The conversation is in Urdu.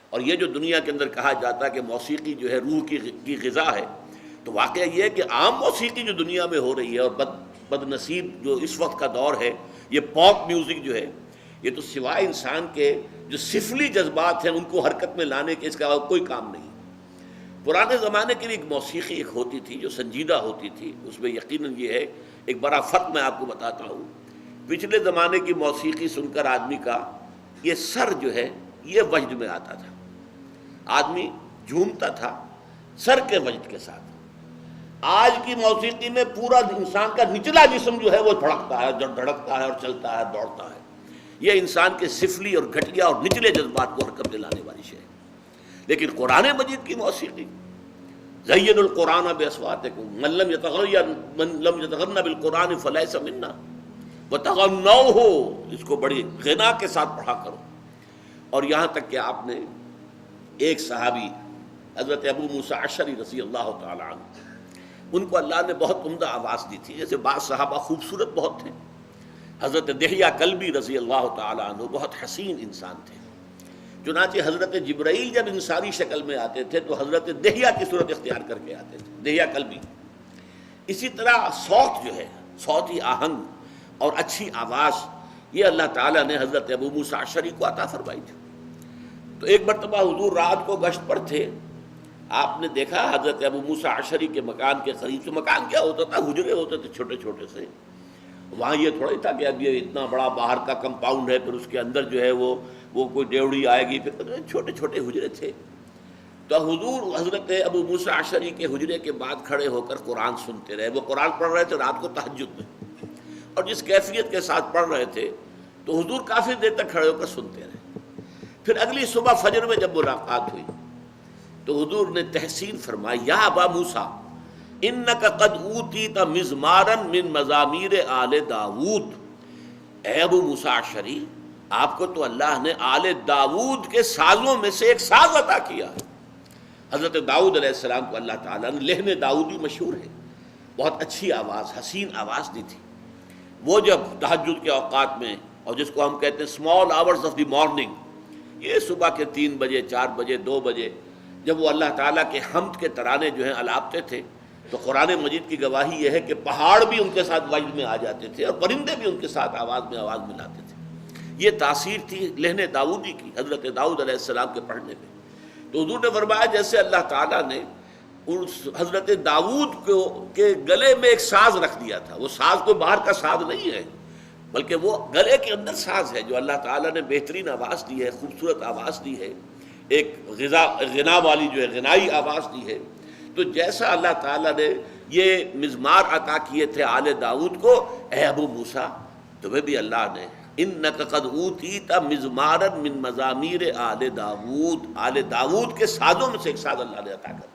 اور یہ جو دنیا کے اندر کہا جاتا ہے کہ موسیقی جو ہے روح کی غذا ہے، تو واقعہ یہ ہے کہ عام موسیقی جو دنیا میں ہو رہی ہے اور بد نصیب جو اس وقت کا دور ہے، یہ پاپ میوزک جو ہے، یہ تو سوائے انسان کے جو سفلی جذبات ہیں ان کو حرکت میں لانے کے اس کا کوئی کام نہیں۔ پرانے زمانے کے لیے ایک موسیقی ایک ہوتی تھی جو سنجیدہ ہوتی تھی، اس میں یقیناً یہ ہے ایک بڑا فرق میں آپ کو بتاتا ہوں۔ پچھلے زمانے کی موسیقی سن کر آدمی کا یہ سر جو ہے یہ وجد میں آتا تھا، آدمی جھومتا تھا سر کے وجد کے ساتھ۔ آج کی موسیقی میں پورا انسان کا نچلا جسم جو ہے وہ دھڑکتا ہے، دھڑکتا ہے اور چلتا ہے، دوڑتا ہے۔ یہ انسان کے سفلی اور گھٹیا اور نچلے جذبات کو حرکت میں لانے والی شے ہے۔ لیکن قرآن مجید کی موسیقی، زین القرآن باصواتکم من لم یتغن بالقرآن فلیس منا وتغنوہ، اس کو بڑی غنا کے ساتھ پڑھا کرو۔ اور یہاں تک کہ آپ نے ایک صحابی حضرت ابو موسیٰ اشعری رضی اللہ تعالی عنہ، ان کو اللہ نے بہت عمدہ آواز دی تھی، جیسے بعض صحابہ خوبصورت بہت تھے۔ حضرت دحیہ کلبی رضی اللہ تعالی عنہ بہت حسین انسان تھے، چنانچہ حضرت جبرائیل جب انسانی شکل میں آتے تھے تو حضرت دحیہ کی صورت اختیار کر کے آتے تھے، دحیہ کلبی۔ اسی طرح صوت جو ہے، صوتی آہنگ اور اچھی آواز، یہ اللہ تعالیٰ نے حضرت ابو موسیٰ اشعری کو عطا فرمائی تھی۔ تو ایک مرتبہ حضور رات کو گشت پر تھے، آپ نے دیکھا حضرت ابو موسیٰ اشعری کے مکان کے قریب سے، مکان کیا ہوتا تھا، حجرے ہوتے تھے چھوٹے چھوٹے سے، وہاں یہ تھوڑا ہی تھا کہ اب یہ اتنا بڑا باہر کا کمپاؤنڈ ہے، پھر اس کے اندر جو ہے وہ کوئی ڈیوڑی آئے گی، پھر چھوٹے چھوٹے حجرے تھے۔ تو حضور حضرت ابو موسیٰ اشعری کے حجرے کے بعد کھڑے ہو کر قرآن سنتے رہے۔ وہ قرآن پڑھ رہے تھے رات کو تہجد میں، اور جس کیفیت کے ساتھ پڑھ رہے تھے تو حضور کافی دیر تک کھڑے ہو کر سنتے رہے۔ پھر اگلی صبح فجر میں جب ملاقات ہوئی تو حضور نے تحسین فرمائی، یا ابا موسیٰ انک قد اوتیت مزمارا من مزامیر آل داود، اے ابو موسیٰ اشعری، آپ کو تو اللہ نے آل داود کے سازوں میں سے ایک ساز عطا کیا ہے۔ حضرت داؤد علیہ السلام کو اللہ تعالیٰ نے لحن داؤدی مشہور ہے، بہت اچھی آواز، حسین آواز دی تھی۔ وہ جب تہجد کے اوقات میں، اور جس کو ہم کہتے ہیں small hours of the morning, یہ صبح کے 3 بجے 4 بجے 2 بجے جب وہ اللہ تعالیٰ کے حمد کے ترانے جو ہیں الاپتے تھے، تو قرآن مجید کی گواہی یہ ہے کہ پہاڑ بھی ان کے ساتھ وجد میں آ جاتے تھے اور پرندے بھی ان کے ساتھ آواز میں آواز ملاتے تھے۔ یہ تاثیر تھی لحن داؤدی کی حضرت داؤد علیہ السلام کے پڑھنے میں۔ تو حضور نے فرمایا جیسے اللہ تعالیٰ نے حضرت داؤد کے گلے میں ایک ساز رکھ دیا تھا، وہ ساز کوئی باہر کا ساز نہیں ہے، بلکہ وہ گلے کے اندر ساز ہے جو اللہ تعالیٰ نے بہترین آواز دی ہے، خوبصورت آواز دی ہے، ایک غنا والی جو ہے غنائی آواز دی ہے۔ تو جیسا اللہ تعالیٰ نے یہ مزمار عطا کیے تھے آل داؤد کو، اے ابو موسیٰ تمہیں بھی اللہ نے انک قد اوتیت مزمارا من مزامیر آل داود، آل داود کے سازوں میں سے ایک ساز اللہ نے عطا کر